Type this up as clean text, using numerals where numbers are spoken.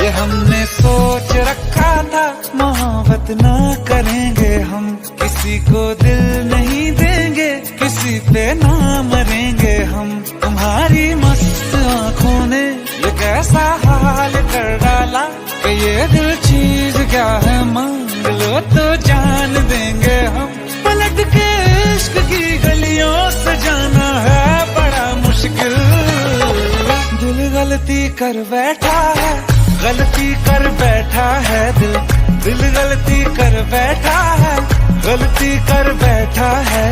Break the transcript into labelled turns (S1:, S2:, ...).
S1: ये हमने सोच रखा था मोहब्बत ना करेंगे हम, किसी को दिल नहीं देंगे, किसी पे ना मरेंगे हम। तुम्हारी मस्त आंखों ने ये कैसा हाल कर डाला कि ये दिल चीज क्या है, मांग लो तो जान देंगे हम। पलट के इश्क की गलियों से जाना है बड़ा मुश्किल। दिल गलती कर बैठा है, गलती कर बैठा है दिल, दिल गलती कर बैठा है, गलती कर बैठा है